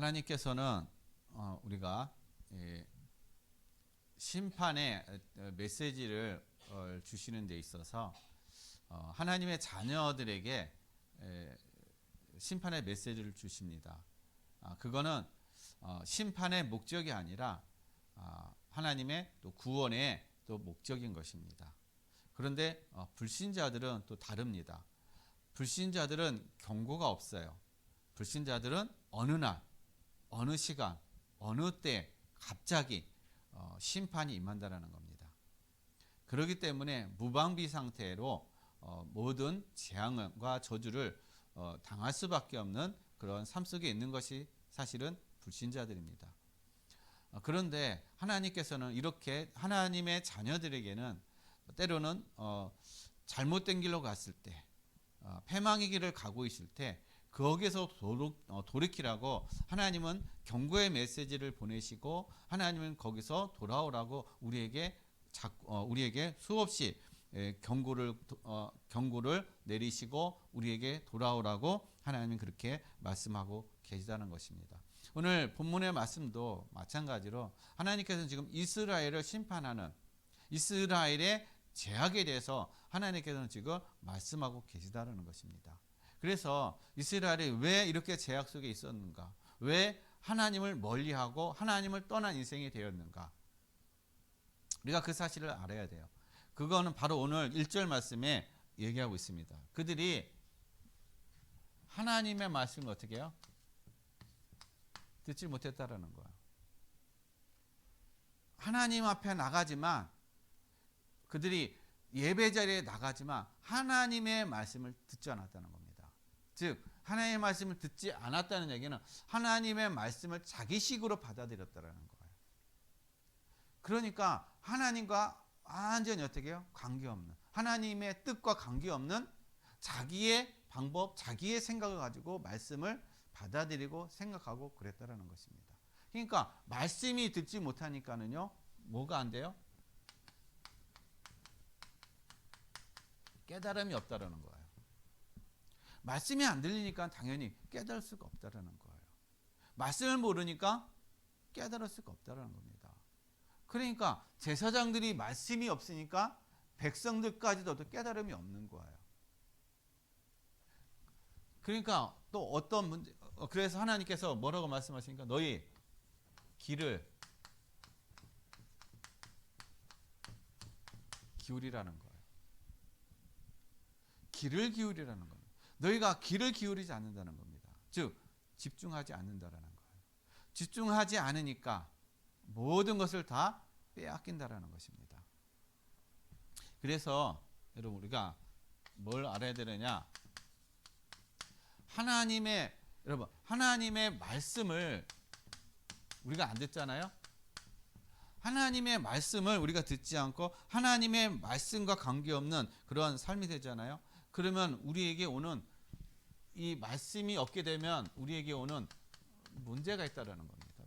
하나님께서는 우리가 심판의 메시지를 주시는 데 있어서 하나님의 자녀들에게 심판의 메시지를 주십니다. 그거는 심판의 목적이 아니라 하나님의 또 구원의 또 목적인 것입니다. 그런데 불신자들은 또 다릅니다. 불신자들은 경고가 없어요. 불신자들은 어느 날, 어느 시간, 어느 때 갑자기 심판이 임한다는 겁니다. 그렇기 때문에 무방비 상태로 모든 재앙과 저주를 당할 수밖에 없는 그런 삶 속에 있는 것이 사실은 불신자들입니다. 그런데 하나님께서는 이렇게 하나님의 자녀들에게는 때로는 잘못된 길로 갔을 때, 패망의 길을 가고 있을 때 거기에서 돌이키라고 하나님은 경고의 메시지를 보내시고 하나님은 거기서 돌아오라고 우리에게 수없이 경고를 내리시고 우리에게 돌아오라고 하나님은 그렇게 말씀하고 계시다는 것입니다. 오늘 본문의 말씀도 마찬가지로 하나님께서는 지금 이스라엘을 심판하는 이스라엘의 죄악에 대해서 하나님께서는 지금 말씀하고 계시다는 것입니다. 그래서 이스라엘이 왜 이렇게 죄악 속에 있었는가? 왜 하나님을 멀리하고 하나님을 떠난 인생이 되었는가? 우리가 그 사실을 알아야 돼요. 그거는 바로 오늘 1절 말씀에 얘기하고 있습니다. 그들이 하나님의 말씀을 어떻게 해요? 듣지 못했다라는 거예요. 하나님 앞에 나가지만 그들이 예배 자리에 나가지만 하나님의 말씀을 듣지 않았다는 겁니다. 즉 하나님의 말씀을 듣지 않았다는 얘기는 하나님의 말씀을 자기식으로 받아들였다는 거예요. 그러니까 하나님과 완전히 어떻게 해요? 관계없는, 하나님의 뜻과 관계없는 자기의 방법, 자기의 생각을 가지고 말씀을 받아들이고 생각하고 그랬다는 것입니다. 그러니까 말씀이 듣지 못하니까는요, 뭐가 안 돼요? 깨달음이 없다라는 거예요. 말씀이 안 들리니까 당연히 깨달을 수가 없다라는 거예요. 말씀을 모르니까 깨달을 수가 없다라는 겁니다. 그러니까 제사장들이 말씀이 없으니까 백성들까지도 깨달음이 없는 거예요. 그러니까 또 어떤 문제, 그래서 하나님께서 뭐라고 말씀하시니까 너희 귀를 기울이라는 거예요. 귀를 기울이라는 겁니다. 너희가 귀를 기울이지 않는다는 겁니다. 즉 집중하지 않는다라는 거예요. 집중하지 않으니까 모든 것을 다 빼앗긴다라는 것입니다. 그래서 여러분 우리가 뭘 알아야 되느냐? 하나님의 말씀을 우리가 안 듣잖아요. 하나님의 말씀을 우리가 듣지 않고 하나님의 말씀과 관계없는 그런 삶이 되잖아요. 그러면 우리에게 오는 이 말씀이 없게 되면 우리에게 오는 문제가 있다라는 겁니다.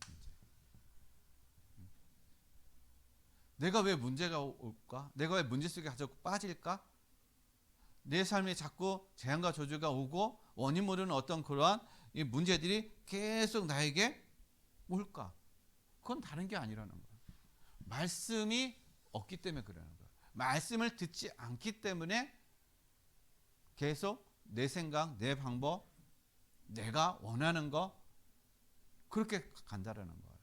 문제. 내가 왜 문제가 올까? 내가 왜 문제 속에 자꾸 빠질까? 내 삶에 자꾸 재앙과 저주가 오고 원인 모르는 어떤 그러한 이 문제들이 계속 나에게 올까? 그건 다른 게 아니라는 거예요. 말씀이 없기 때문에 그러는 거예요. 말씀을 듣지 않기 때문에 계속 내 생각, 내 방법, 내가 원하는 거 그렇게 간다라는 거예요.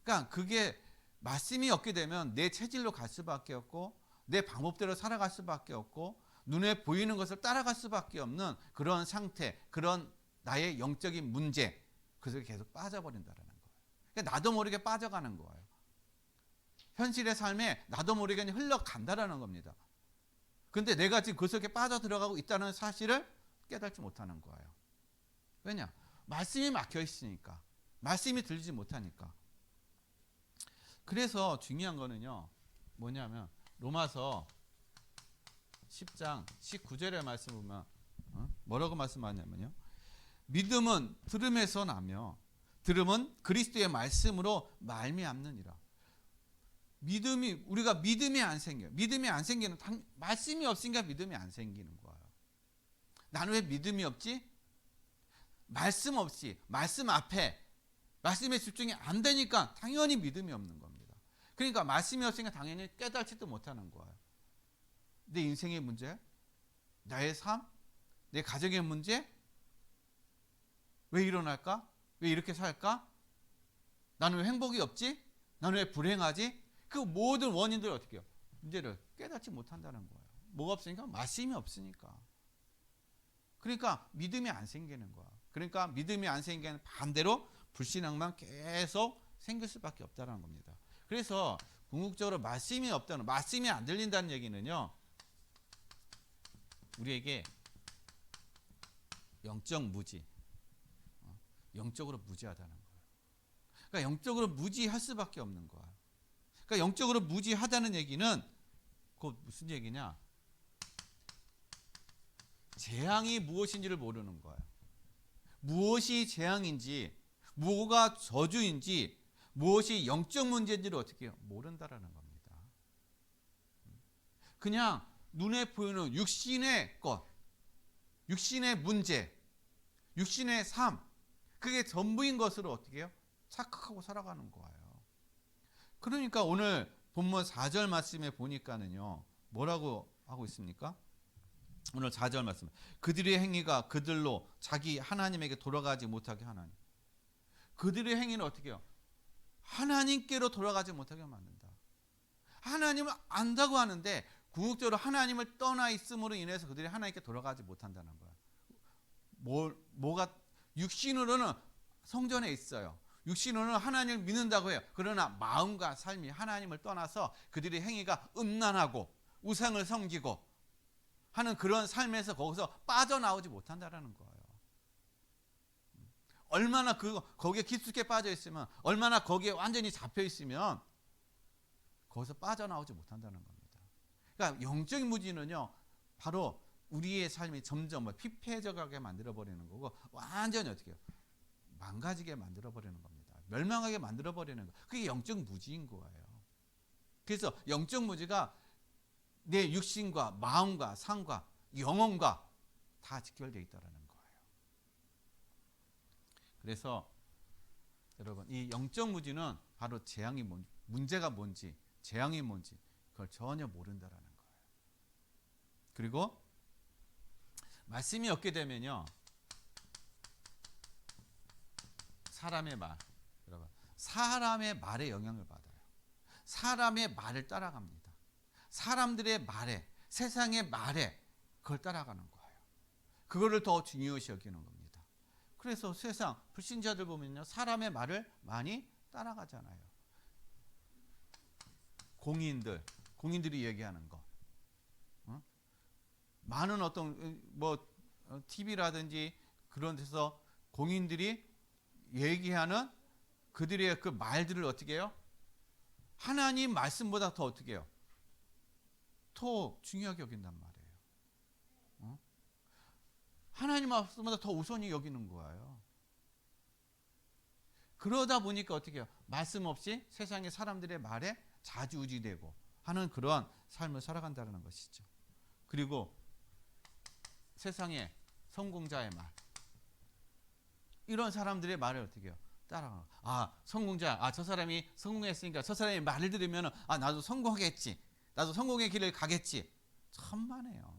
그러니까 그게 말씀이 없게 되면 내 체질로 갈 수밖에 없고 내 방법대로 살아갈 수밖에 없고 눈에 보이는 것을 따라갈 수밖에 없는 그런 상태, 그런 나의 영적인 문제, 그래서 계속 빠져버린다는 거예요. 그러니까 나도 모르게 빠져가는 거예요. 현실의 삶에 나도 모르게 흘러간다는 겁니다. 근데 내가 지금 그 속에 빠져들어가고 있다는 사실을 깨닫지 못하는 거예요. 왜냐? 말씀이 막혀 있으니까. 말씀이 들리지 못하니까. 그래서 중요한 거는요. 뭐냐면 로마서 10장 19절의 말씀 보면 뭐라고 말씀하냐면요. 믿음은 들음에서 나며 들음은 그리스도의 말씀으로 말미암느니라. 우리가 믿음이 안 생겨요. 믿음이 안 생기는, 말씀이 없으니까 믿음이 안 생기는 거예요. 나는 왜 믿음이 없지? 말씀 없이 말씀 앞에 말씀에 집중이 안 되니까 당연히 믿음이 없는 겁니다. 그러니까 말씀이 없으니까 당연히 깨닫지도 못하는 거예요. 내 인생의 문제, 나의 삶, 내 가정의 문제, 왜 일어날까? 왜 이렇게 살까? 나는 왜 행복이 없지? 나는 왜 불행하지? 그 모든 원인들을 어떻게 해요? 문제를 깨닫지 못한다는 거예요. 뭐가 없으니까? 말씀이 없으니까. 그러니까 믿음이 안 생기는 거야. 그러니까 믿음이 안 생기는 반대로 불신앙만 계속 생길 수밖에 없다는 겁니다. 그래서 궁극적으로 말씀이 없다는, 말씀이 안 들린다는 얘기는요, 우리에게 영적 무지, 영적으로 무지하다는 거예요. 그러니까 영적으로 무지할 수밖에 없는 거야. 그러니까 영적으로 무지하다는 얘기는 그 무슨 얘기냐? 재앙이 무엇인지를 모르는 거예요. 무엇이 재앙인지, 뭐가 저주인지, 무엇이 영적 문제인지를 어떻게 해요? 모른다라는 겁니다. 그냥 눈에 보이는 육신의 것, 육신의 문제, 육신의 삶, 그게 전부인 것으로 어떻게 해요? 착각하고 살아가는 거예요. 그러니까 오늘 본문 4절 말씀에 보니까는요, 뭐라고 하고 있습니까? 오늘 4절 말씀. 그들의 행위가 그들로 자기 하나님에게 돌아가지 못하게 하나니. 그들의 행위는 어떻게 해요? 하나님께로 돌아가지 못하게 만든다. 하나님을 안다고 하는데 궁극적으로 하나님을 떠나 있음으로 인해서 그들이 하나님께 돌아가지 못한다는 거야. 뭐가 육신으로는 성전에 있어요. 육신으로는 하나님을 믿는다고 해요. 그러나 마음과 삶이 하나님을 떠나서 그들의 행위가 음란하고 우상을 섬기고 하는 그런 삶에서 거기서 빠져나오지 못한다는 거예요. 얼마나 거기에 깊숙이 빠져 있으면, 얼마나 거기에 완전히 잡혀 있으면 거기서 빠져나오지 못한다는 겁니다. 그러니까 영적인 무지는요, 바로 우리의 삶이 점점 피폐해져가게 만들어버리는 거고, 완전히 어떻게 해요? 망가지게 만들어버리는 겁니다. 멸망하게 만들어버리는 거. 그게 영적 무지인 거예요. 그래서 영적 무지가 내 육신과 마음과 삶과 영혼과 다 직결되어 있다는 거예요. 그래서 여러분, 이 영적 무지는 바로 재앙이 뭔지, 문제가 뭔지, 재앙이 뭔지 그걸 전혀 모른다라는 거예요. 그리고 말씀이 없게 되면요, 사람의 말, 여러분, 사람의 말에 영향을 받아요. 사람의 말을 따라갑니다. 사람들의 말에, 세상의 말에 그걸 따라가는 거예요. 그거를 더 중요시 여기는 겁니다. 그래서 세상 불신자들 보면요, 사람의 말을 많이 따라가잖아요. 공인들이 얘기하는 거, 많은 어떤 TV라든지 그런 데서 공인들이 얘기하는 그들의 그 말들을 어떻게 해요? 하나님 말씀보다 더 어떻게 해요? 더 중요하게 여긴단 말이에요. 하나님 말씀보다 더 우선히 여기는 거예요. 그러다 보니까 어떻게 해요? 말씀 없이 세상의 사람들의 말에 좌지우지되고 하는 그러한 삶을 살아간다는 것이죠. 그리고 세상의 성공자의 말, 이런 사람들의 말을 어떻게 해요? 따라가는 거예요. 성공자, 저 사람이 성공했으니까 저 사람의 말을 들으면 나도 성공하겠지, 나도 성공의 길을 가겠지. 천만에요.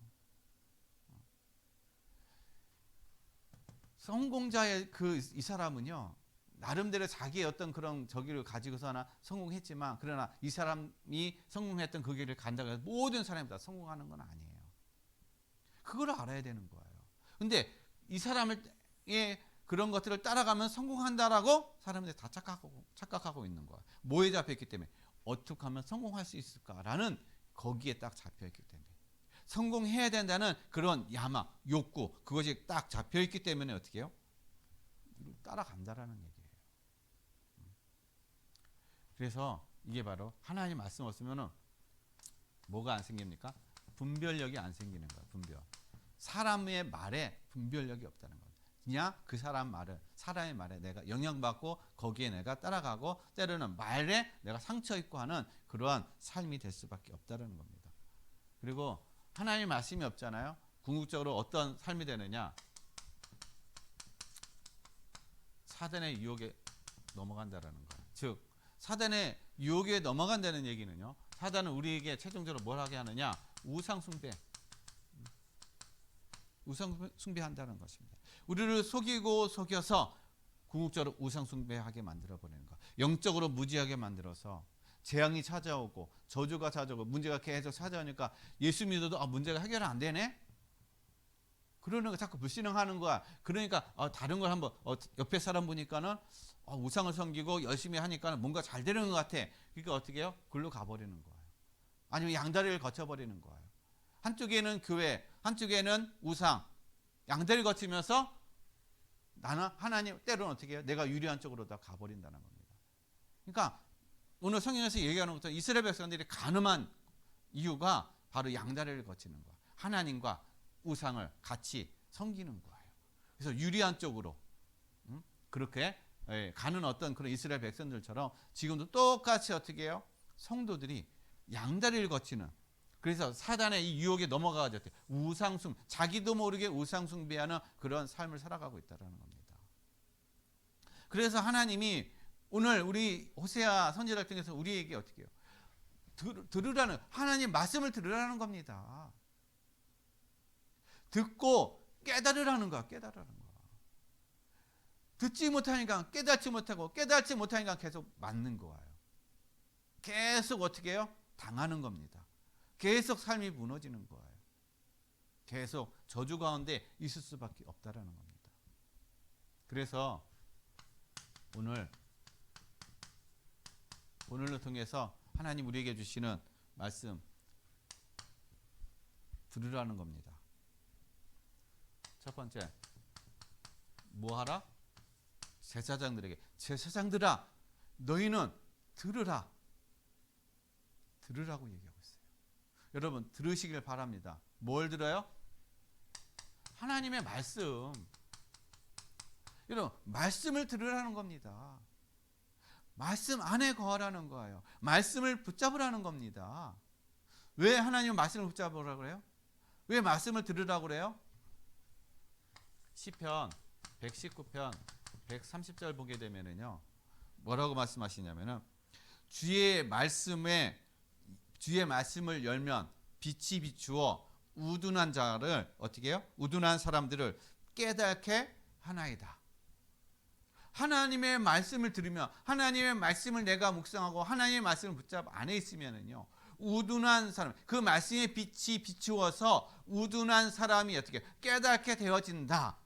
성공자의 이 사람은요, 나름대로 자기의 어떤 그런 저기를 가지고서 하나 성공했지만, 그러나 이 사람이 성공했던 그 길을 간다고 해서 모든 사람이 다 성공하는 건 아니에요. 그걸 알아야 되는 거예요. 근데 이 사람의 그런 것들을 따라가면 성공한다라고 사람들이 다 착각하고 있는 거예요. 뭐에 잡혀있기 때문에, 어떻게 하면 성공할 수 있을까라는 거기에 딱 잡혀있기 때문에, 성공해야 된다는 그런 야망, 욕구, 그것이 딱 잡혀있기 때문에 어떻게 해요? 따라간다라는 얘기예요. 그래서 이게 바로 하나님 말씀 없으면 뭐가 안 생깁니까? 분별력이 안 생기는 거예요. 분별. 사람의 말에 분별력이 없다는 거예요. 그냥 그 사람의 말에 내가 영향받고 거기에 내가 따라가고, 때로는 말에 내가 상처 입고 하는 그러한 삶이 될 수밖에 없다는 겁니다. 그리고 하나님 말씀이 없잖아요. 궁극적으로 어떤 삶이 되느냐? 사단의 유혹에 넘어간다라는 거예요. 즉 사단의 유혹에 넘어간다는 얘기는요. 사단은 우리에게 최종적으로 뭘 하게 하느냐? 우상 숭배한다는 것입니다. 우리를 속이고 속여서 궁극적으로 우상 숭배하게 만들어 버리는 거. 영적으로 무지하게 만들어서 재앙이 찾아오고 저주가 찾아오고 문제가 계속 찾아오니까 예수 믿어도 문제가 해결 안 되네. 그러는 거 자꾸 불신앙하는 거야. 그러니까 다른 걸 한번 옆에 사람 보니까는 우상을 섬기고 열심히 하니까 뭔가 잘 되는 것 같아. 그러니까 어떻게 해요? 글로 가버리는 거예요. 아니면 양다리를 거쳐버리는 거예요. 한쪽에는 교회, 한쪽에는 우상, 양다리를 거치면서 나는 하나님, 때로는 어떻게 해요? 내가 유리한 쪽으로 다 가버린다는 겁니다. 그러니까 오늘 성경에서 얘기하는 것처럼 이스라엘 백성들이 가늠한 이유가 바로 양다리를 거치는 거예요. 하나님과 우상을 같이 섬기는 거예요. 그래서 유리한 쪽으로 그렇게 가는 어떤 그런 이스라엘 백성들처럼 지금도 똑같이 어떻게 해요? 성도들이 양다리를 거치는, 그래서 사단의 이 유혹에 넘어가가지고 우상숭, 자기도 모르게 우상숭배하는 그런 삶을 살아가고 있다는 겁니다. 그래서 하나님이 오늘 우리 호세아 선지자를 통해서 우리에게 어떻게 해요? 들으라는, 하나님 말씀을 들으라는 겁니다. 듣고 깨달으라는 거야. 깨달으라는 거야. 듣지 못하니까 깨닫지 못하고, 깨닫지 못하니까 계속 맞는 거예요. 계속 어떻게 해요? 당하는 겁니다. 계속 삶이 무너지는 거예요. 계속 저주 가운데 있을 수밖에 없다라는 겁니다. 그래서 오늘을 통해서 하나님 우리에게 주시는 말씀 들으라는 겁니다. 첫 번째, 뭐하라? 제사장들에게, 제사장들아 너희는 들으라고 얘기하고 있어요. 여러분 들으시길 바랍니다. 뭘 들어요? 하나님의 말씀. 여러분 말씀을 들으라는 겁니다. 말씀 안에 거하라는 거예요. 말씀을 붙잡으라는 겁니다. 왜 하나님 말씀을 붙잡으라고 그래요? 왜 말씀을 들으라고 그래요? 시편 119편 130절 보게 되면은요, 뭐라고 말씀하시냐면은 주의 말씀을 열면 빛이 비추어 우둔한 자를 어떻게 해요? 우둔한 사람들을 깨닫게 하나이다. 하나님의 말씀을 들으면, 하나님의 말씀을 내가 묵상하고 하나님의 말씀을 붙잡 안에 있으면은요, 우둔한 사람, 그 말씀의 빛이 비추어서 우둔한 사람이 어떻게 깨닫게 되어진다.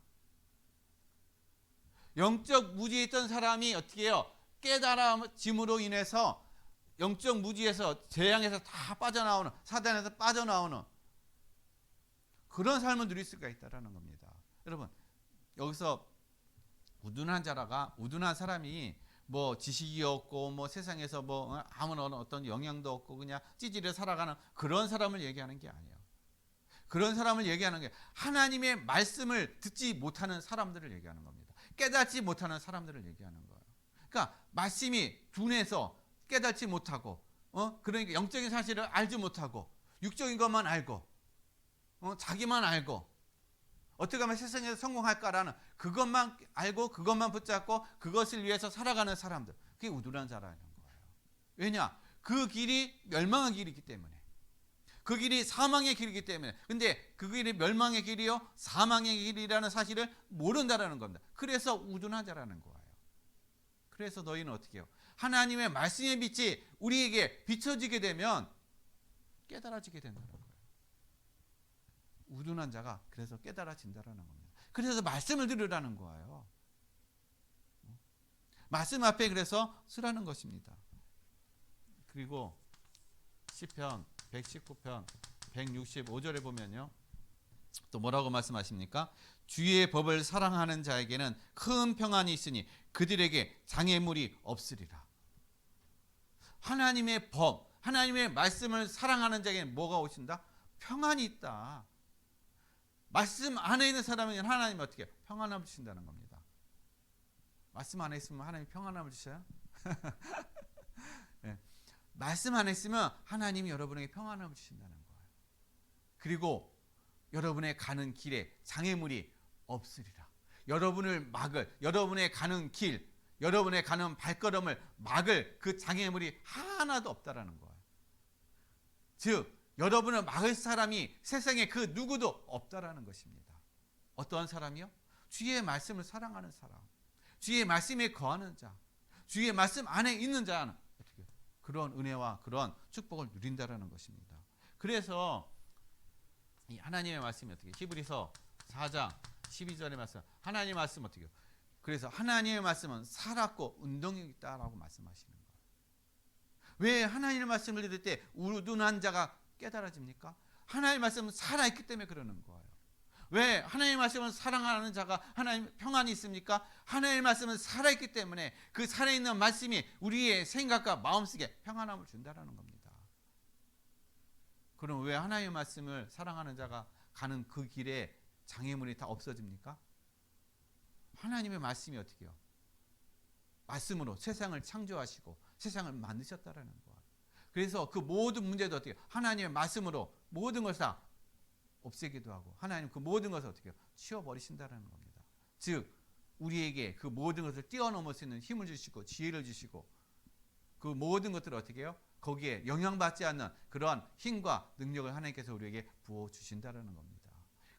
영적 무지에 있던 사람이 어떻게 해요? 깨달아짐으로 인해서 영적 무지에서, 재앙에서 다 빠져나오는, 사단에서 빠져나오는 그런 삶을 누릴 수가 있다는 겁니다. 여러분 여기서 우둔한 사람이 뭐 지식이 없고 뭐 세상에서 뭐 아무런 어떤 영향도 없고 그냥 찌질해 살아가는 그런 사람을 얘기하는 게 아니에요. 그런 사람을 얘기하는 게 하나님의 말씀을 듣지 못하는 사람들을 얘기하는 겁니다. 깨닫지 못하는 사람들을 얘기하는 거예요. 그러니까 말씀이 둔해서 깨닫지 못하고, 그러니까 영적인 사실을 알지 못하고 육적인 것만 알고, 자기만 알고 어떻게 하면 세상에서 성공할까라는 그것만 알고 그것만 붙잡고 그것을 위해서 살아가는 사람들, 그게 우둔한 자라는 거예요. 왜냐? 그 길이 멸망의 길이기 때문에, 그 길이 사망의 길이기 때문에. 근데 그 길이 멸망의 길이요 사망의 길이라는 사실을 모른다라는 겁니다. 그래서 우둔한 자라는 거예요. 그래서 너희는 어떻게 해요? 하나님의 말씀의 빛이 우리에게 비춰지게 되면 깨달아지게 된다는 거예요. 우둔한 자가 그래서 깨달아진다라는 겁니다. 그래서 말씀을 들으라는 거예요. 말씀 앞에 그래서 서라는 것입니다. 그리고 시편 119편 165절에 보면요, 또 뭐라고 말씀하십니까? 주의 법을 사랑하는 자에게는 큰 평안이 있으니 그들에게 장애물이 없으리라. 하나님의 법, 하나님의 말씀을 사랑하는 자에게는 뭐가 오신다? 평안이 있다. 말씀 안에 있는 사람은 하나님이 어떻게 평안함을 주신다는 겁니다. 말씀 안에 있으면 하나님이 평안함을 주셔요? 네. 말씀 안에 있으면 하나님이 여러분에게 평안함을 주신다는 거예요. 그리고 여러분의 가는 길에 장애물이 없으리라. 여러분을 막을, 여러분의 가는 길, 여러분의 가는 발걸음을 막을 그 장애물이 하나도 없다라는 거예요. 즉 여러분을 막을 사람이 세상에 그 누구도 없다라는 것입니다. 어떠한 사람이요? 주의 말씀을 사랑하는 사람, 주의 말씀에 거하는 자, 주의 말씀 안에 있는 자는 어떻게 그런 은혜와 그런 축복을 누린다라는 것입니다. 그래서 이 하나님의 말씀이 어떻게 히브리서 4장 12절의 말씀, 하나님의 말씀 어떻게 그래서 하나님의 말씀은 살았고 운동력이 있다라고 말씀하시는 거예요. 왜 하나님의 말씀을 들을 때 우둔한 자가 깨달아집니까? 하나님의 말씀은 살아있기 때문에 그러는 거예요. 왜 하나님의 말씀을 사랑하는 자가 하나님 평안이 있습니까? 하나님의 말씀은 살아있기 때문에 그 살아있는 말씀이 우리의 생각과 마음속에 평안함을 준다는 겁니다. 그럼 왜 하나님의 말씀을 사랑하는 자가 가는 그 길에 장애물이 다 없어집니까? 하나님의 말씀이 어떻게 해요? 말씀으로 세상을 창조하시고 세상을 만드셨다라는 거예요. 그래서 그 모든 문제도 어떻게 해요? 하나님의 말씀으로 모든 것을 다 없애기도 하고 하나님 그 모든 것을 어떻게 해요? 치워버리신다는 겁니다. 즉 우리에게 그 모든 것을 뛰어넘을 수 있는 힘을 주시고 지혜를 주시고 그 모든 것들을 어떻게 해요? 거기에 영향받지 않는 그러한 힘과 능력을 하나님께서 우리에게 부어주신다는 겁니다.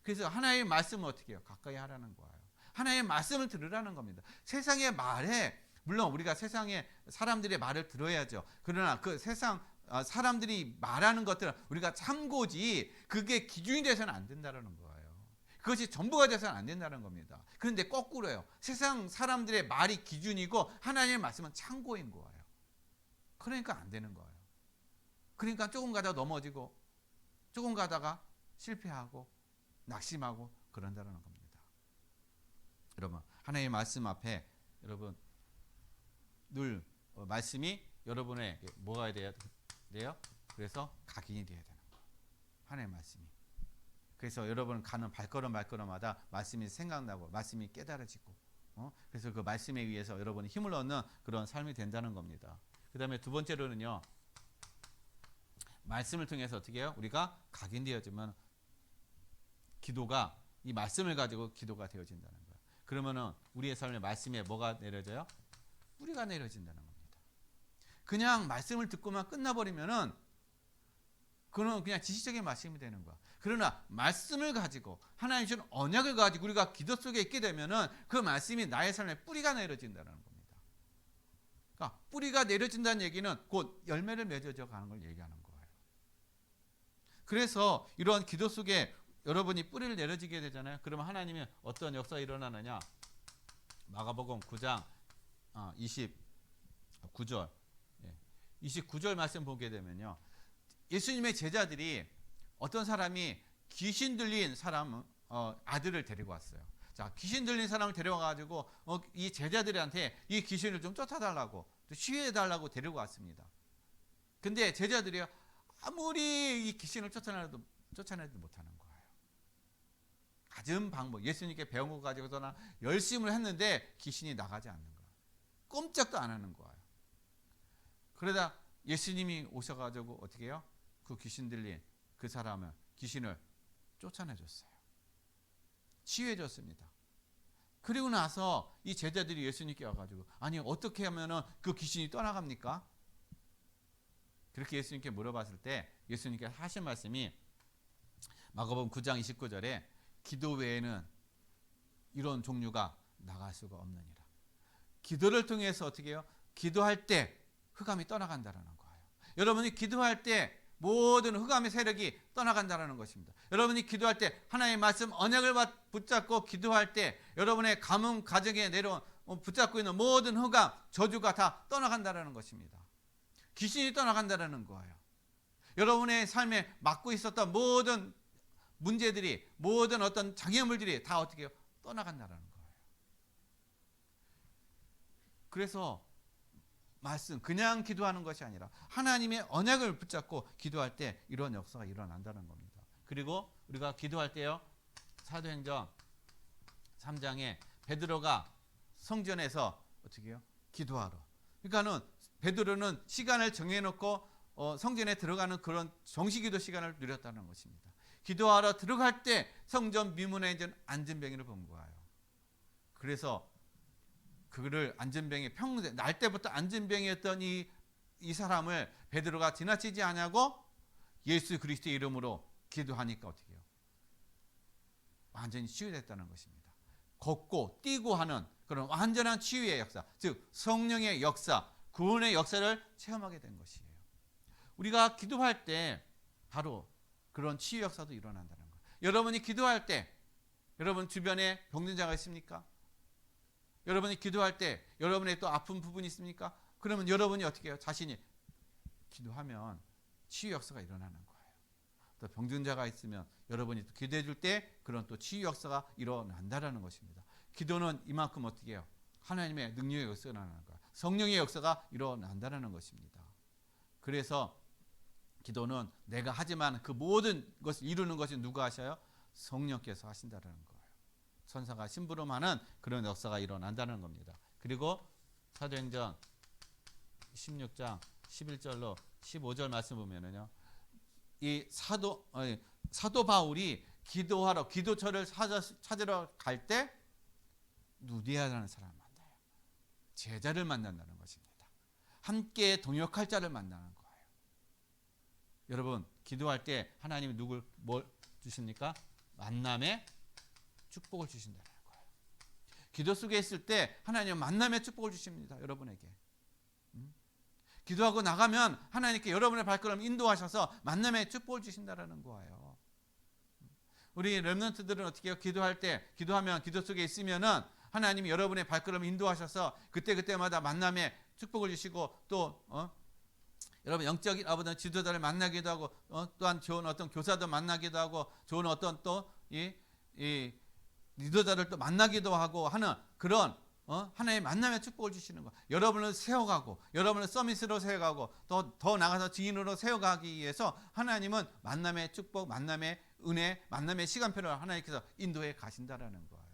그래서 하나님의 말씀을 어떻게 해요? 가까이 하라는 거예요. 하나님의 말씀을 들으라는 겁니다. 세상의 말에 물론 우리가 세상의 사람들의 말을 들어야죠. 그러나 그 세상 사람들이 말하는 것들은 우리가 참고지 그게 기준이 돼서는 안 된다는 거예요. 그것이 전부가 돼서는 안 된다는 겁니다. 그런데 거꾸로요. 세상 사람들의 말이 기준이고 하나님의 말씀은 참고인 거예요. 그러니까 안 되는 거예요. 그러니까 조금 가다가 넘어지고 조금 가다가 실패하고 낙심하고 그런다는 겁니다. 여러분 하나님의 말씀 앞에 여러분 늘 말씀이 여러분의 뭐가 돼야 돼요? 그래서 각인이 돼야 되는 거예요. 하나님의 말씀이. 그래서 여러분 가는 발걸음마다 말씀이 생각나고 말씀이 깨달아지고 그래서 그 말씀에 의해서 여러분이 힘을 얻는 그런 삶이 된다는 겁니다. 그 다음에 두 번째로는요. 말씀을 통해서 어떻게 해요? 우리가 각인되어지면 기도가 이 말씀을 가지고 기도가 되어진다는 거예요. 그러면은 우리의 삶에 말씀에 뭐가 내려져요? 뿌리가 내려진다는 겁니다. 그냥 말씀을 듣고만 끝나버리면은 그건 그냥 지식적인 말씀이 되는 거야. 그러나 말씀을 가지고 하나님 주신 언약을 가지고 우리가 기도 속에 있게 되면은 그 말씀이 나의 삶에 뿌리가 내려진다는 겁니다. 그러니까 뿌리가 내려진다는 얘기는 곧 열매를 맺어져 가는 걸 얘기하는 거예요. 그래서 이런 기도 속에 여러분이 뿌리를 내려지게 되잖아요. 그러면 하나님이 어떤 역사가 일어나느냐? 마가복음 9장 29절 29절 말씀 보게 되면요. 예수님의 제자들이 어떤 사람이 귀신 들린 사람 아들을 데리고 왔어요. 자, 귀신 들린 사람을 데려와가지고 이 제자들한테 이 귀신을 좀 쫓아달라고 또 치유해달라고 데리고 왔습니다. 근데 제자들이 아무리 이 귀신을 쫓아내도 못하는 거예요. 갖은 방법, 예수님께 배운 거 가지고서나 열심을 했는데 귀신이 나가지 않는 거예요. 꼼짝도 안 하는 거예요. 그러다 예수님이 오셔가지고 어떻게 해요? 그 귀신 들린 그 사람을 귀신을 쫓아내줬어요. 치유해줬습니다. 그리고 나서 이 제자들이 예수님께 와가지고 아니 어떻게 하면은 그 귀신이 떠나갑니까? 그렇게 예수님께 물어봤을 때 예수님께서 하신 말씀이 마가복음 9장 29절에 기도 외에는 이런 종류가 나갈 수가 없느니라. 기도를 통해서 어떻게 해요? 기도할 때 흑암이 떠나간다는 거예요. 여러분이 기도할 때 모든 흑암의 세력이 떠나간다는 것입니다. 여러분이 기도할 때 하나님의 말씀 언약을 붙잡고 기도할 때 여러분의 가문 가정에 내려온 붙잡고 있는 모든 흑암 저주가 다 떠나간다는 것입니다. 귀신이 떠나간다는 거예요. 여러분의 삶에 막고 있었던 모든 문제들이 모든 어떤 장애물들이 다 어떻게 해요? 떠나간다는 거예요. 그래서 말씀 그냥 기도하는 것이 아니라 하나님의 언약을 붙잡고 기도할 때 이런 역사가 일어난다는 겁니다. 그리고 우리가 기도할 때요. 사도행전 3장에 베드로가 성전에서 어떻게 해요? 기도하러. 그러니까는 베드로는 시간을 정해놓고 성전에 들어가는 그런 정시기도 시간을 누렸다는 것입니다. 기도하러 들어갈 때 성전 미문에 앉은 병인을 본 거예요. 그래서 그를 안전병에 평생 날 때부터 안전병이었던 이 사람을 베드로가 지나치지 않냐고 예수 그리스도의 이름으로 기도하니까 어떻게 해요? 완전히 치유됐다는 것입니다. 걷고 뛰고 하는 그런 완전한 치유의 역사, 즉 성령의 역사, 구원의 역사를 체험하게 된 것이에요. 우리가 기도할 때 바로 그런 치유 역사도 일어난다는 거예요. 여러분이 기도할 때 여러분 주변에 병든 자가 있습니까? 여러분이 기도할 때 여러분의 또 아픈 부분이 있습니까? 그러면 여러분이 어떻게 해요? 자신이 기도하면 치유 역사가 일어나는 거예요. 또 병든 자가 있으면 여러분이 또 기도해 줄 때 그런 또 치유 역사가 일어난다는 것입니다. 기도는 이만큼 어떻게 해요? 하나님의 능력의 역사가 일어나는 거예요. 성령의 역사가 일어난다는 것입니다. 그래서 기도는 내가 하지만 그 모든 것을 이루는 것이 누가 하셔요? 성령께서 하신다는 거예요. 천사가 심부름하는 그런 역사가 일어난다는 겁니다. 그리고 사도행전 16장 11절로 15절 말씀 보면은요, 이 사도 바울이 기도하러 기도처를 찾으러 갈 때 누디아라는 사람을 만나요. 제자를 만난다는 것입니다. 함께 동역할 자를 만나는 거예요. 여러분 기도할 때 하나님이 뭘 주십니까? 만남의 축복을 주신다는 거예요. 기도 속에 있을 때 하나님은 만남의 축복을 주십니다. 여러분에게. 기도하고 나가면 하나님께 여러분의 발걸음 인도하셔서 만남의 축복을 주신다는 거예요. 우리 렘넌트들은 어떻게 해요? 기도할 때, 기도하면 기도 속에 있으면은 하나님이 여러분의 발걸음 인도하셔서 그때마다 만남의 축복을 주시고 또 여러분 영적인 아버지 지도자를 만나기도 하고 또한 좋은 어떤 교사도 만나기도 하고 좋은 어떤 또 이 리더자를 또 만나기도 하고 하는 그런 하나님의 만남의 축복을 주시는 거. 여러분을 세워가고 여러분을 서밋으로 세워가고 더 나가서 증인으로 세워가기 위해서 하나님은 만남의 축복, 만남의 은혜, 만남의 시간표를 하나님께서 인도해 가신다라는 거예요.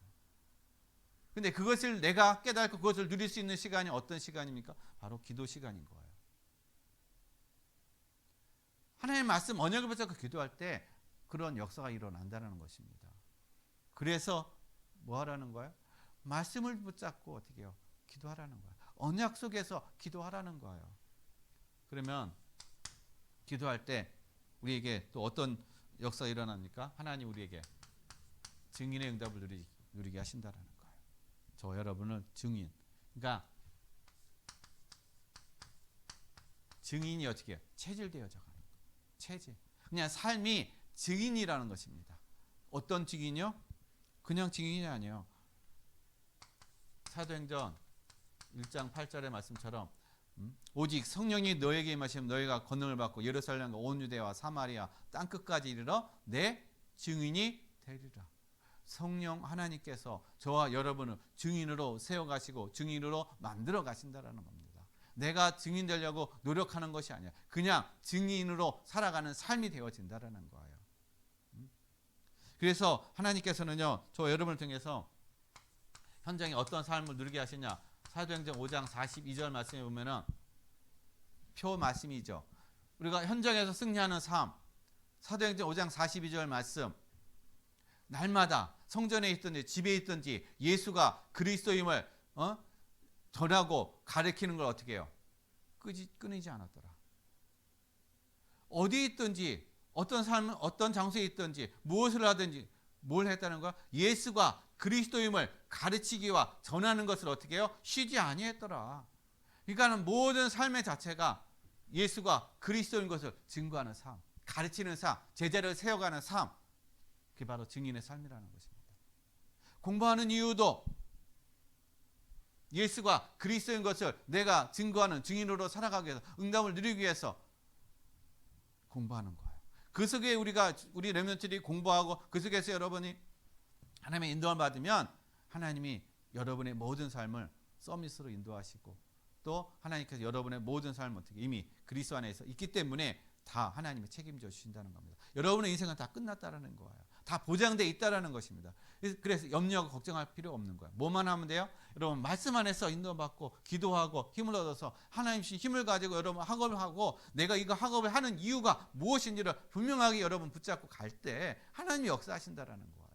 근데 그것을 내가 깨닫고 그것을 누릴 수 있는 시간이 어떤 시간입니까? 바로 기도 시간인 거예요. 하나님의 말씀 언약을 붙잡고 기도할 때 그런 역사가 일어난다는 것입니다. 그래서 뭐 하라는 거예요? 말씀을 붙잡고 어떻게 해요? 기도하라는 거예요. 언약 속에서 기도하라는 거예요. 그러면 기도할 때 우리에게 또 어떤 역사가 일어납니까? 하나님 우리에게 증인의 응답을 누리게 하신다는 거예요. 저 여러분은 증인. 그러니까 증인이 어떻게 해요? 체질되어져 가는 거예요. 체질. 그냥 삶이 증인이라는 것입니다. 어떤 증인이요? 그냥 증인이 아니에요. 사도행전 1장 8절의 말씀처럼 오직 성령이 너에게 임하시면 너희가 권능을 받고 예루살렘과 온 유대와 사마리아 땅끝까지 이르러 내 증인이 되리라. 성령 하나님께서 저와 여러분을 증인으로 세워가시고 증인으로 만들어 가신다라는 겁니다. 내가 증인 되려고 노력하는 것이 아니야. 그냥 증인으로 살아가는 삶이 되어진다라는 거예요. 그래서 하나님께서는요, 저 여러분을 통해서 현장에 어떤 삶을 누리게 하시냐. 사도행전 5장 42절 말씀에 보면은 표 말씀이죠. 우리가 현장에서 승리하는 삶. 사도행전 5장 42절 말씀. 날마다 성전에 있든지 집에 있든지 예수가 그리스도임을 전하고 가르치는 걸 어떻게 해요? 끊이지 않았더라. 어디 있든지 어떤 삶, 어떤 장소에 있든지 무엇을 하든지 뭘 했다는 거야? 예수가 그리스도임을 가르치기와 전하는 것을 어떻게 해요? 쉬지 아니했더라. 그러니까는 모든 삶의 자체가 예수가 그리스도인 것을 증거하는 삶, 가르치는 삶, 제자를 세워가는 삶. 그게 바로 증인의 삶이라는 것입니다. 공부하는 이유도 예수가 그리스도인 것을 내가 증거하는 증인으로 살아가기 위해서, 응답을 누리기 위해서 공부하는 거예요. 그 속에 우리 렘넌트들이 공부하고 그 속에서 여러분이 하나님의 인도를 받으면 하나님이 여러분의 모든 삶을 서밋으로 인도하시고 또 하나님께서 여러분의 모든 삶을 어떻게 이미 그리스도 안에서 있기 때문에 다 하나님이 책임져 주신다는 겁니다. 여러분의 인생은 다 끝났다라는 거예요. 다 보장되어 있다라는 것입니다. 그래서 염려하고 걱정할 필요 없는 거예요. 뭐만 하면 돼요? 여러분 말씀 안에서 인도받고 기도하고 힘을 얻어서 하나님 씨 힘을 가지고 여러분 학업을 하고 내가 이거 학업을 하는 이유가 무엇인지를 분명하게 여러분 붙잡고 갈 때 하나님이 역사하신다라는 거예요.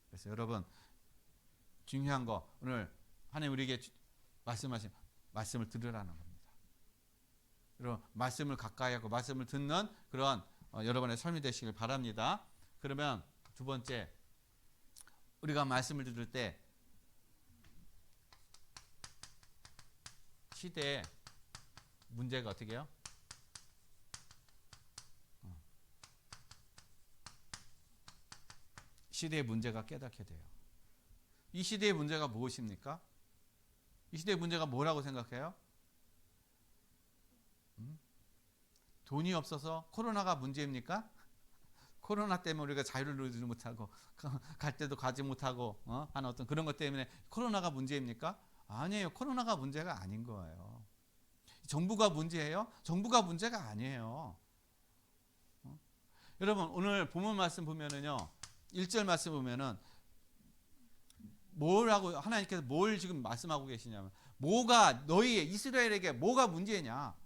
그래서 여러분 중요한 거 오늘 하나님 우리에게 말씀하신 말씀을 들으라는 겁니다. 여러분 말씀을 가까이 하고 말씀을 듣는 그런 여러분의 삶이 되시길 바랍니다. 그러면 두 번째, 우리가 말씀을 들을 때 시대의 문제가 어떻게 해요? 시대의 문제가 깨닫게 돼요. 이 시대의 문제가 무엇입니까? 이 시대의 문제가 뭐라고 생각해요? 돈이 없어서 코로나가 문제입니까? 코로나 때문에 우리가 자유를 누리지 못하고 갈 때도 가지 못하고 하는 어떤 그런 것 때문에 코로나가 문제입니까? 아니에요. 코로나가 문제가 아닌 거예요. 정부가 문제예요? 정부가 문제가 아니에요. 여러분 오늘 본문 말씀 보면은요, 1절 말씀 보면은 뭐라고 하나님께서 뭘 지금 말씀하고 계시냐면, 뭐가 너희 이스라엘에게 뭐가 문제냐?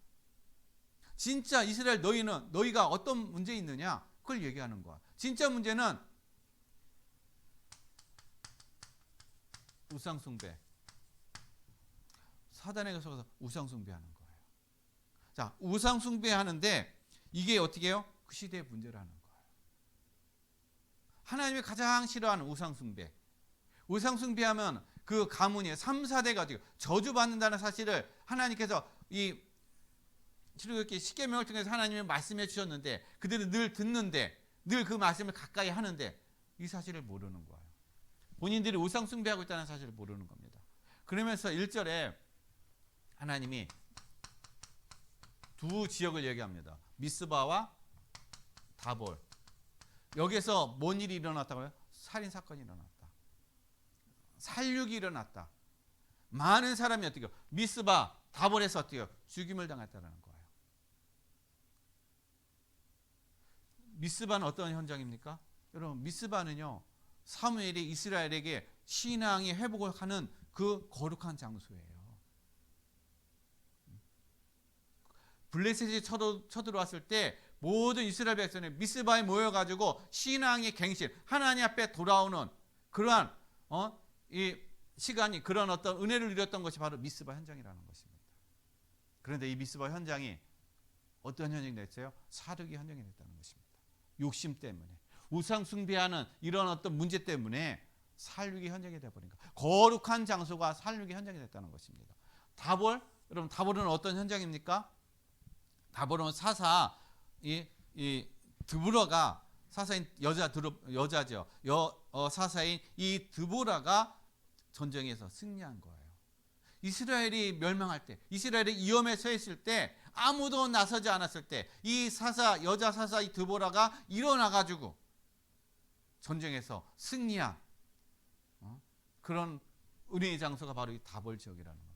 진짜 이스라엘 너희가 어떤 문제 있느냐? 그걸 얘기하는 거야. 진짜 문제는 우상숭배. 사단에게 속아서 우상숭배하는 거예요. 자, 우상숭배하는데 이게 어떻게 해요? 그 시대의 문제라는 거예요. 하나님이 가장 싫어하는 우상숭배. 우상숭배하면 그 가문이 3, 4대가 저주받는다는 사실을 하나님께서 이 출애굽기 십계명을 통해서 하나님이 말씀해 주셨는데, 그들은 늘 듣는데 늘 그 말씀을 가까이 하는데 이 사실을 모르는 거예요. 본인들이 우상 숭배하고 있다는 사실을 모르는 겁니다. 그러면서 1절에 하나님이 두 지역을 얘기합니다. 미스바와 다볼. 여기서 뭔 일이 일어났다고요? 살인사건이 일어났다. 살육이 일어났다. 많은 사람이 어떻게 해요? 미스바, 다볼에서 어떻게 해요? 죽임을 당했다는 거예요. 미스바는 어떤 현장입니까? 여러분, 미스바는요, 사무엘이 이스라엘에게 신앙의 회복을 하는 그 거룩한 장소예요. 블레셋이 쳐들어왔을 때 모든 이스라엘 백성이 미스바에 모여가지고 신앙의 갱신, 하나님 앞에 돌아오는 그러한 이 시간이, 그런 어떤 은혜를 누렸던 것이 바로 미스바 현장이라는 것입니다. 그런데 이 미스바 현장이 어떤 현장이 됐어요? 사륙의 현장이 됐다는 것입니다. 욕심 때문에, 우상 숭배하는 이런 어떤 문제 때문에 살육의 현장이 되어버린 거예요. 거룩한 장소가 살육의 현장이 됐다는 것입니다. 다볼, 여러분 다볼은 어떤 현장입니까? 다볼은 사사, 이 드보라가 사사인 여자죠. 사사인 이 드보라가 전쟁에서 승리한 거예요. 이스라엘이 멸망할 때, 이스라엘이 위험에 처했을 때, 아무도 나서지 않았을 때, 이 여자 사사 이 드보라가 일어나가지고 전쟁에서 승리한 그런 은혜의 장소가 바로 이 다볼 지역이라는 겁니다.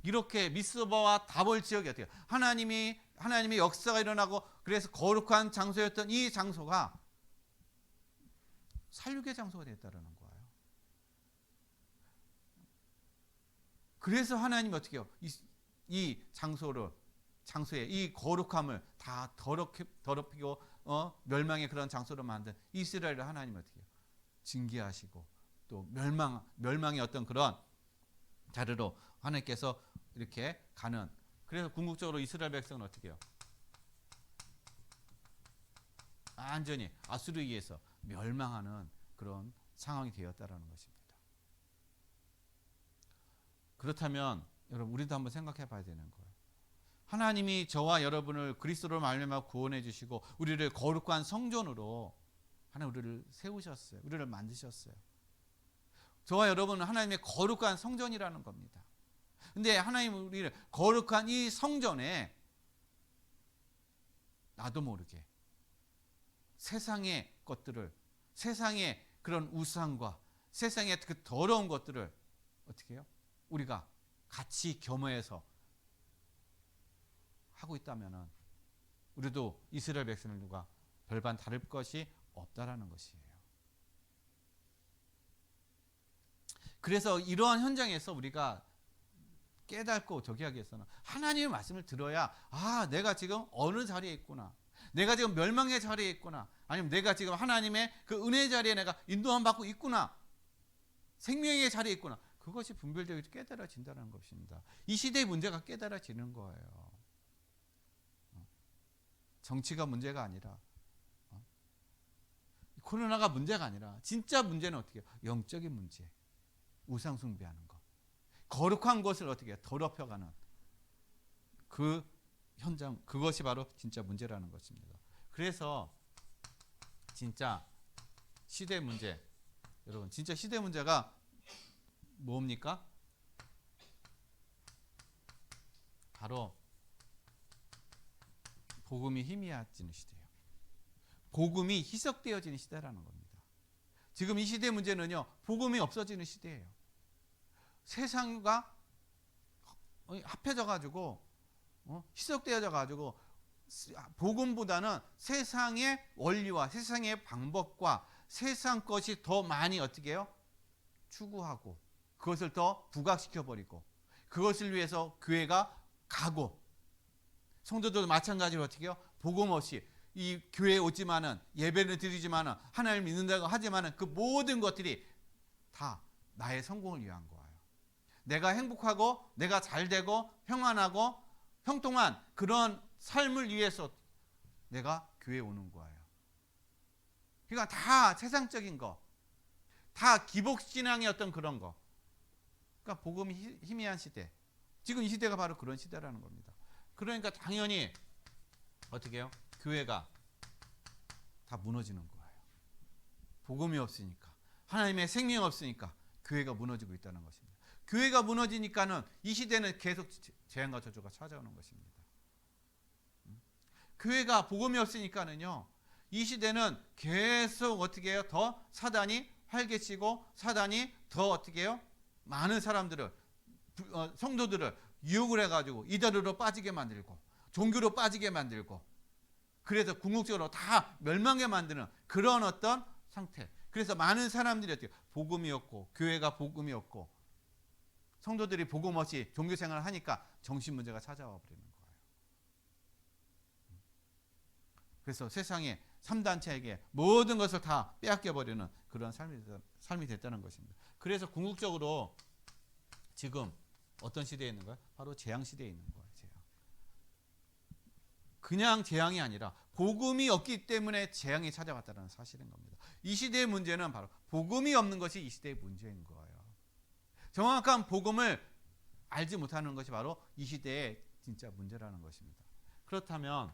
이렇게 미스바와 다볼 지역이 어때요? 하나님의 역사가 일어나고, 그래서 거룩한 장소였던 이 장소가 살육의 장소가 됐다는 거예요. 그래서 하나님이 어떻게 해요? 이 장소에 이 거룩함을 다 더럽히고 멸망의 그런 장소로 만든 이스라엘을 하나님이 어떻게 해요? 징계하시고 또 멸망의 어떤 그런 자리로 하나님께서 이렇게 가는, 그래서 궁극적으로 이스라엘 백성은 어떻게 해요? 완전히 아수르에 의해서 멸망하는 그런 상황이 되었다라는 것입니다. 그렇다면 여러분, 우리도 한번 생각해 봐야 되는 거예요. 하나님이 저와 여러분을 그리스도로 말미암아 구원해 주시고 우리를 거룩한 성전으로 하나님 우리를 세우셨어요. 우리를 만드셨어요. 저와 여러분은 하나님의 거룩한 성전이라는 겁니다. 근데 하나님은 우리를 거룩한 이 성전에 나도 모르게 세상의 것들을, 세상의 그런 우상과 세상의 그 더러운 것들을 어떻게 해요? 우리가 같이 겸허해서 하고 있다면 우리도 이스라엘 백성들과 별반 다를 것이 없다라는 것이에요. 그래서 이러한 현장에서 우리가 깨닫고 저기 하기 위해서는 하나님의 말씀을 들어야, 내가 지금 어느 자리에 있구나, 내가 지금 멸망의 자리에 있구나, 아니면 내가 지금 하나님의 그 은혜의 자리에 내가 인도함 받고 있구나, 생명의 자리에 있구나. 그것이 분별적으로 깨달아진다는 것입니다. 이 시대의 문제가 깨달아지는 거예요. 정치가 문제가 아니라, 코로나가 문제가 아니라 진짜 문제는 어떻게 해요? 영적인 문제. 우상 숭배하는 것. 거룩한 것을 어떻게 해요? 더럽혀가는 그 현장, 그것이 바로 진짜 문제라는 것입니다. 그래서 진짜 시대 문제, 여러분 진짜 시대 문제가 뭡니까? 바로 복음이 희미해지는 시대예요. 복음이 희석되어지는 시대라는 겁니다. 지금 이 시대 문제는요, 복음이 없어지는 시대예요. 세상과 합해져 가지고 희석되어져 가지고 복음보다는 세상의 원리와 세상의 방법과 세상 것이 더 많이 어떻게 해요? 추구하고 그것을 더 부각시켜 버리고 그것을 위해서 교회가 가고 성도들도 마찬가지로 어떻게 해요? 복음 없이 이 교회에 오지만은 예배를 드리지만은 하나님을 믿는다고 하지만은 그 모든 것들이 다 나의 성공을 위한 거예요. 내가 행복하고 내가 잘 되고 평안하고 형통한 그런 삶을 위해서 내가 교회에 오는 거예요. 그러니까 다 세상적인 거, 다 기복신앙의 어떤 그런 거. 그러니까 복음이 희미한 시대. 지금 이 시대가 바로 그런 시대라는 겁니다. 그러니까 당연히 어떻게 해요? 교회가 다 무너지는 거예요. 복음이 없으니까, 하나님의 생명이 없으니까 교회가 무너지고 있다는 것입니다. 교회가 무너지니까는 이 시대는 계속 재앙과 저주가 찾아오는 것입니다. 교회가 복음이 없으니까는요, 이 시대는 계속 어떻게 해요? 더 사단이 활개치고 사단이 더 어떻게 해요? 많은 사람들을, 성도들을 유혹을 해가지고 이단으로 빠지게 만들고 종교로 빠지게 만들고 그래서 궁극적으로 다 멸망하게 만드는 그런 어떤 상태. 그래서 많은 사람들이 어떻게 복음이 없고 교회가 복음이 없고 성도들이 복음 없이 종교 생활을 하니까 정신 문제가 찾아와 버리는 거예요. 그래서 세상에 3단체에게 모든 것을 다 빼앗겨 버리는 그런 삶이 됐다는 것입니다. 그래서 궁극적으로 지금 어떤 시대에 있는 거예요? 바로 재앙 시대에 있는 거예요. 재앙. 그냥 재앙이 아니라 복음이 없기 때문에 재앙이 찾아왔다는 사실인 겁니다. 이 시대의 문제는 바로 복음이 없는 것이 이 시대의 문제인 거예요. 정확한 복음을 알지 못하는 것이 바로 이 시대의 진짜 문제라는 것입니다. 그렇다면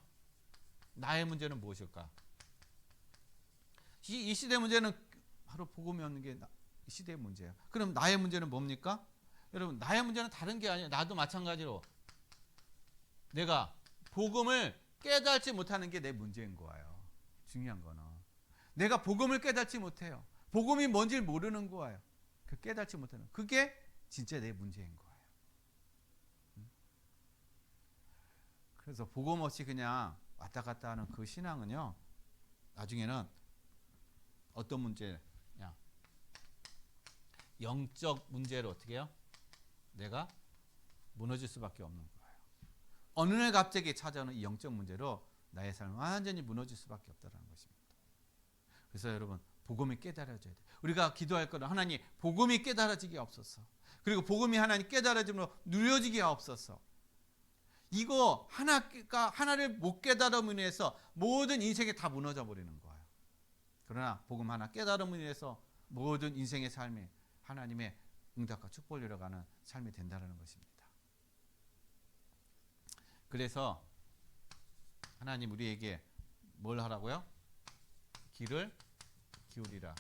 나의 문제는 무엇일까? 이 시대 문제는 바로 복음이 없는 게 이 시대의 문제예요. 그럼 나의 문제는 뭡니까? 여러분, 나의 문제는 다른 게 아니에요. 나도 마찬가지로 내가 복음을 깨닫지 못하는 게 내 문제인 거예요. 중요한 거는 내가 복음을 깨닫지 못해요. 복음이 뭔지 모르는 거예요. 그 깨닫지 못하는 그게 진짜 내 문제인 거예요. 그래서 복음 없이 그냥 왔다 갔다 하는 그 신앙은요, 나중에는 어떤 문제냐, 영적 문제로 어떻게 해요? 내가 무너질 수밖에 없는 거예요. 어느 날 갑자기 찾아오는 이 영적 문제로 나의 삶은 완전히 무너질 수밖에 없다는 것입니다. 그래서 여러분, 복음이 깨달아져야 돼요. 우리가 기도할 거는 하나님 복음이 깨달아지게 없어서, 그리고 복음이 하나님 깨달아짐으로 누려지게 없어서. 이거 하나를 못 깨달음으로 인해서 모든 인생이 다 무너져 버리는 거예요. 그러나 복음 하나 깨달음으로 인해서 모든 인생의 삶에 하나님의 응답과 축복을 이뤄가는 삶이 된다는 것입니다. 그래서 하나님 우리에게 뭘 하라고요? 귀를 기울이라.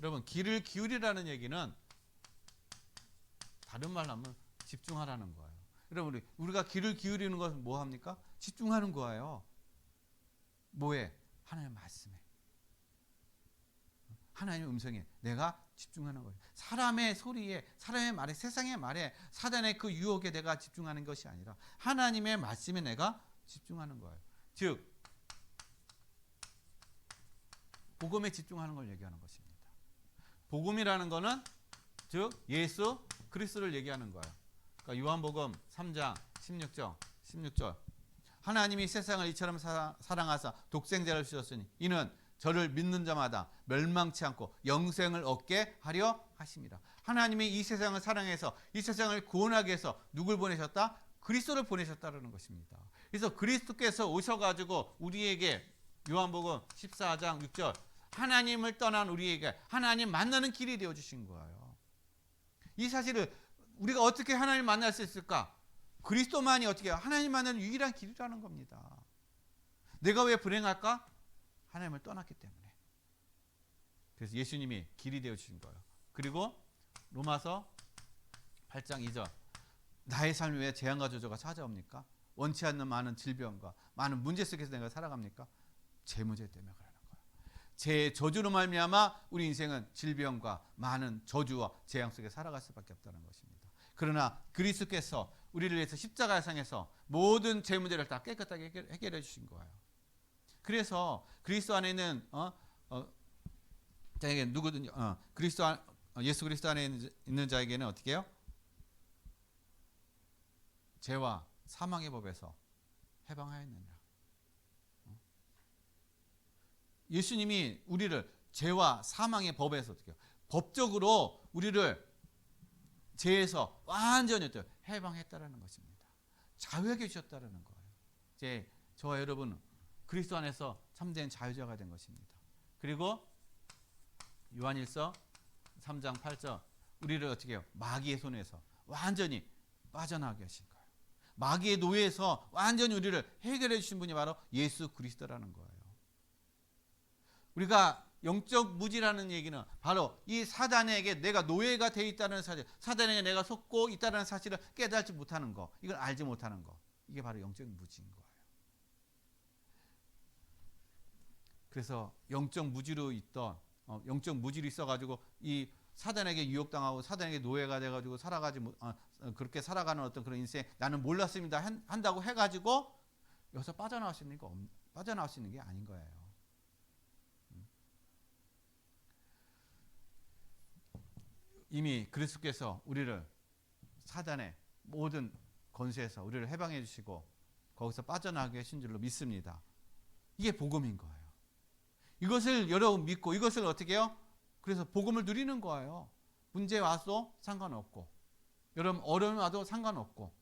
여러분, 귀를 기울이라는 얘기는 다른 말로 하면 집중하라는 거예요. 여러분, 우리가 귀를 기울이는 것은 뭐 합니까? 집중하는 거예요. 뭐에? 하나님의 말씀에. 하나님의 음성에 내가 집중하는 거예요. 사람의 소리에, 사람의 말에, 세상의 말에, 사단의 그 유혹에 내가 집중하는 것이 아니라 하나님의 말씀에 내가 집중하는 거예요. 즉 복음에 집중하는 걸 얘기하는 것입니다. 복음이라는 것은 즉 예수 그리스도를 얘기하는 거예요. 그러니까 요한복음 3장 16절 하나님이 세상을 이처럼 사랑하사 독생자를 주셨으니 이는 저를 믿는 자마다 멸망치 않고 영생을 얻게 하려 하십니다. 하나님이 이 세상을 사랑해서 이 세상을 구원하기 위해서 누굴 보내셨다? 그리스도를 보내셨다는 것입니다. 그래서 그리스도께서 오셔가지고 우리에게 요한복음 14장 6절 하나님을 떠난 우리에게 하나님 만나는 길이 되어주신 거예요. 이 사실을 우리가 어떻게 하나님 만날 수 있을까? 그리스도만이 어떻게 하나님 만나는 유일한 길이라는 겁니다. 내가 왜 불행할까? 하나님을 떠났기 때문에. 그래서 예수님이 길이 되어주신 거예요. 그리고 로마서 8장 2절 나의 삶에 왜 재앙과 저주가 찾아옵니까? 원치 않는 많은 질병과 많은 문제 속에서 내가 살아갑니까? 제 문제 때문에 그러는 거예요. 제 저주로 말미암아 우리 인생은 질병과 많은 저주와 재앙 속에 살아갈 수밖에 없다는 것입니다. 그러나 그리스도께서 우리를 위해서 십자가에 상해서 모든 제 문제를 다 깨끗하게 해결해 주신 거예요. 그래서 그리스도 안에 있는 자에게 누구든지 예수 그리스도 안에 있는 자에게는 어떻게 해요? 죄와 사망의 법에서 해방하였느니라. 예수님이 우리를 죄와 사망의 법에서 어떻게 해요? 법적으로 우리를 죄에서 완전히 해방했다라는 것입니다. 자유하게 주셨다라는 거예요. 이제 저와 여러분은 그리스도 안에서 참된 자유자가 된 것입니다. 그리고 요한일서 3장 8절 우리를 어떻게 해요? 마귀의 손에서 완전히 빠져나가게 하신 거예요. 마귀의 노예에서 완전히 우리를 해결해 주신 분이 바로 예수 그리스도라는 거예요. 우리가 영적 무지라는 얘기는 바로 이 사단에게 내가 노예가 되어 있다는 사실, 사단에게 내가 속고 있다는 사실을 깨닫지 못하는 거, 이걸 알지 못하는 거, 이게 바로 영적 무지인 거예요. 그래서 영적 무지로 있어가지고 이 사단에게 유혹당하고 사단에게 노예가 돼가지고 그렇게 살아가는 어떤 그런 인생 나는 몰랐습니다 한다고 해가지고 여기서 빠져나올 수 있는 게 아닌 거예요. 이미 그리스도께서 우리를 사단의 모든 권세에서 우리를 해방해 주시고 거기서 빠져나가게 하신 줄로 믿습니다. 이게 복음인 거예요. 이것을 여러분 믿고 이것을 어떻게 해요? 그래서 복음을 누리는 거예요. 문제 와도 상관없고 여러분 어려움이 와도 상관없고.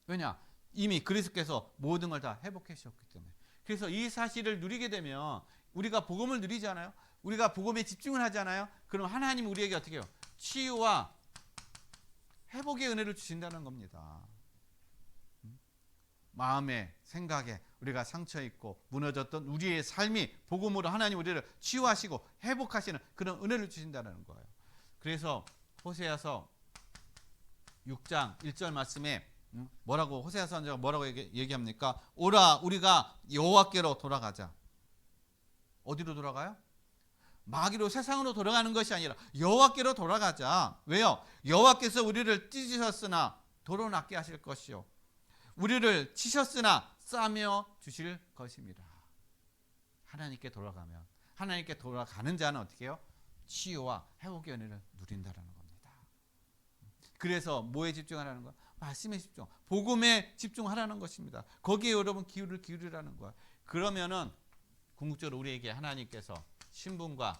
왜냐? 이미 그리스도께서 모든 걸 다 회복해 주셨기 때문에. 그래서 이 사실을 누리게 되면 우리가 복음을 누리잖아요. 우리가 복음에 집중을 하잖아요. 그럼 하나님 우리에게 어떻게 해요? 치유와 회복의 은혜를 주신다는 겁니다. 마음에 생각에 우리가 상처 있고 무너졌던 우리의 삶이 복음으로 하나님 우리를 치유하시고 회복하시는 그런 은혜를 주신다는 거예요. 그래서 호세아서 6장 1절 말씀에 뭐라고 호세아 선지자가 뭐라고 얘기합니까? 오라 우리가 여호와께로 돌아가자. 어디로 돌아가요? 마귀로 세상으로 돌아가는 것이 아니라 여호와께로 돌아가자. 왜요? 여호와께서 우리를 찢으셨으나 도로 낫게 하실 것이요 우리를 치셨으나 싸며 주실 것입니다. 하나님께 돌아가면 하나님께 돌아가는 자는 어떻게 해요? 치유와 회복의 은혜를 누린다라는 겁니다. 그래서 뭐에 집중하라는 거야? 말씀에 집중, 복음에 집중하라는 것입니다. 거기에 여러분 기울을 기울이라는 거야. 그러면은 궁극적으로 우리에게 하나님께서 신분과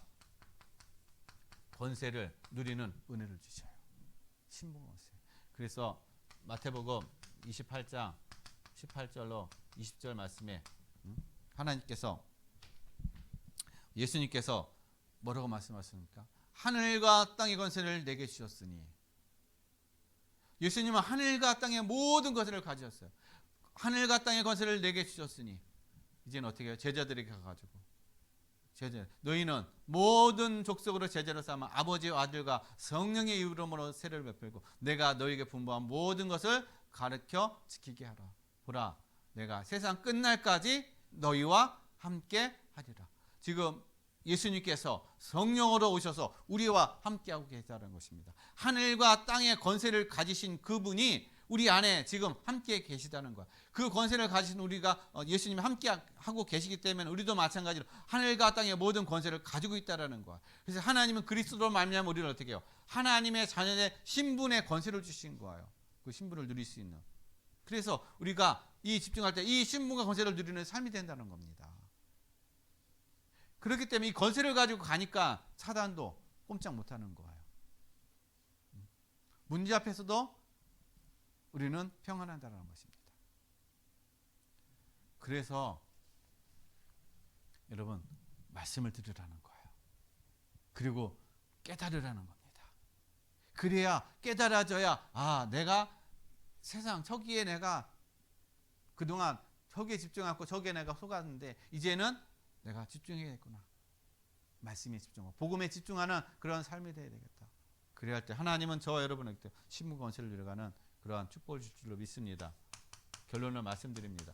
권세를 누리는 은혜를 주셔요. 신분 권세. 그래서 마태복음 28장 18절로 20절 말씀에 하나님께서 예수님께서 뭐라고 말씀하십니까? 하늘과 땅의 권세를 내게 주셨으니. 예수님은 하늘과 땅의 모든 것을 가지셨어요. 하늘과 땅의 권세를 내게 주셨으니 이제는 어떻게 해요? 제자들에게 가가지고 너희는 모든 족속으로 제자로 삼아 아버지와 아들과 성령의 이름으로 세례를 베풀고 내가 너희에게 분부한 모든 것을 가르쳐 지키게 하라. 보라 내가 세상 끝날까지 너희와 함께 하리라. 지금 예수님께서 성령으로 오셔서 우리와 함께하고 계시다는 것입니다. 하늘과 땅의 권세를 가지신 그분이 우리 안에 지금 함께 계시다는 거야. 그 권세를 가지신 우리가 예수님이 함께하고 계시기 때문에 우리도 마찬가지로 하늘과 땅의 모든 권세를 가지고 있다는 거야. 그래서 하나님은 그리스도로 말미암아 우리를 어떻게 해요? 하나님의 자녀의 신분의 권세를 주신 거예요. 그 신분을 누릴 수 있는. 그래서 우리가 이 집중할 때 이 신분과 권세를 누리는 삶이 된다는 겁니다. 그렇기 때문에 이 권세를 가지고 가니까 사단도 꼼짝 못하는 거예요. 문제 앞에서도 우리는 평안하다는 것입니다. 그래서 여러분 말씀을 들으라는 거예요. 그리고 깨달으라는 겁니다. 그래야 깨달아져야 내가 세상 저기에 내가 그동안 저기에 집중하고 저기에 내가 속았는데 이제는 내가 집중해야겠구나. 말씀에 집중하고 복음에 집중하는 그런 삶이 되어야 되겠다. 그래야 할 때 하나님은 저와 여러분에게 신분 권세를 누려가는 그러한 축복을 줄 줄로 믿습니다. 결론을 말씀드립니다.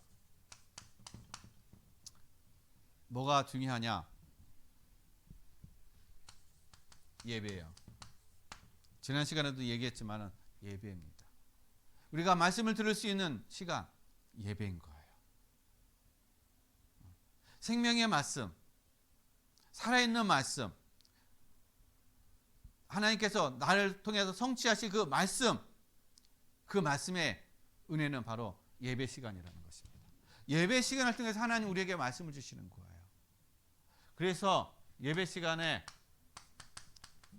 뭐가 중요하냐? 예배예요. 지난 시간에도 얘기했지만 예배입니다. 우리가 말씀을 들을 수 있는 시간 예배인 거예요. 생명의 말씀, 살아있는 말씀, 하나님께서 나를 통해서 성취하신 그 말씀, 그 말씀의 은혜는 바로 예배 시간이라는 것입니다. 예배 시간을 통해서 하나님 우리에게 말씀을 주시는 거예요. 그래서 예배 시간에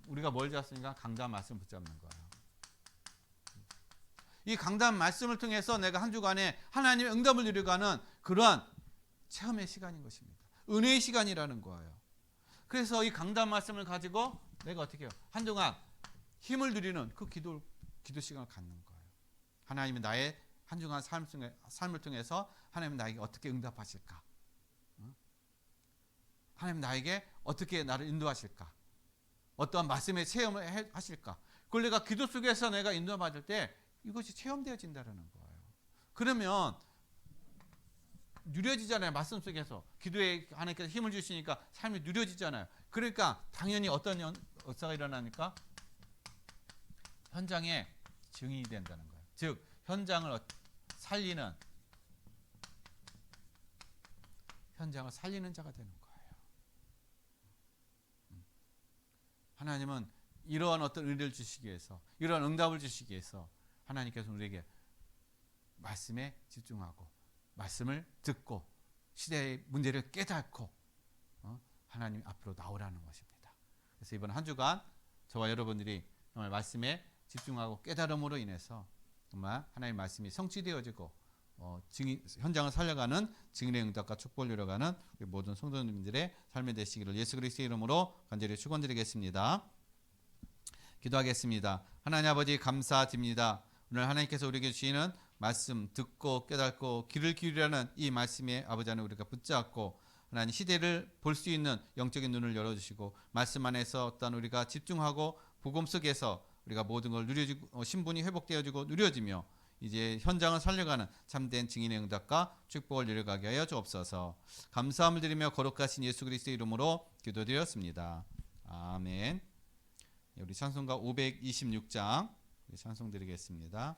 우리가 뭘 잡습니까? 강단 말씀 붙잡는 거예요. 이 강단 말씀을 통해서 내가 한 주간에 하나님의 응답을 누려가는 그러한 체험의 시간인 것입니다. 은혜의 시간이라는 거예요. 그래서 이 강단 말씀을 가지고 내가 어떻게 해요? 한동안 힘을 누리는 그 기도 시간을 갖는 거예요. 하나님이 나의 한 주간 삶을 통해서 하나님 나에게 어떻게 응답하실까? 하나님 나에게 어떻게 나를 인도하실까? 어떠한 말씀의 체험을 하실까? 그걸 내가 기도 속에서 내가 인도받을 때 이것이 체험되어진다는 거예요. 그러면 누려지잖아요. 말씀 속에서 기도에 하나님께서 힘을 주시니까 삶이 누려지잖아요. 그러니까 당연히 어떤 역사가 일어나니까 현장에 증인이 된다는 거예요. 즉 현장을 살리는 자가 되는 거예요. 하나님은 이러한 어떤 은혜를 주시기 위해서, 이러한 응답을 주시기 위해서 하나님께서 우리에게 말씀에 집중하고 말씀을 듣고 시대의 문제를 깨닫고 하나님 앞으로 나오라는 것입니다. 그래서 이번 한 주간 저와 여러분들이 정말 말씀에 집중하고 깨달음으로 인해서 정말 하나님의 말씀이 성취되어지고 현장을 살려가는 증인의 응답과 축복을 누려가는 우리 모든 성도님들의 삶이 되시기를 예수 그리스도의 이름으로 간절히 축원드리겠습니다. 기도하겠습니다. 하나님 아버지 감사드립니다. 오늘 하나님께서 우리에게 주시는 말씀 듣고 깨닫고 귀를 기울이라는 이 말씀에 아버지 안에 우리가 붙잡고 하나님 시대를 볼 수 있는 영적인 눈을 열어주시고 말씀 안에서 어떤 우리가 집중하고 복음 속에서 우리가 모든 걸 누려지고 신분이 회복되어지고 누려지며 이제 현장을 살려가는 참된 증인의 응답과 축복을 누려가게 하여 주옵소서. 감사함을 드리며 거룩하신 예수 그리스도의 이름으로 기도드렸습니다. 아멘. 우리 찬송가 526장 찬송 드리겠습니다.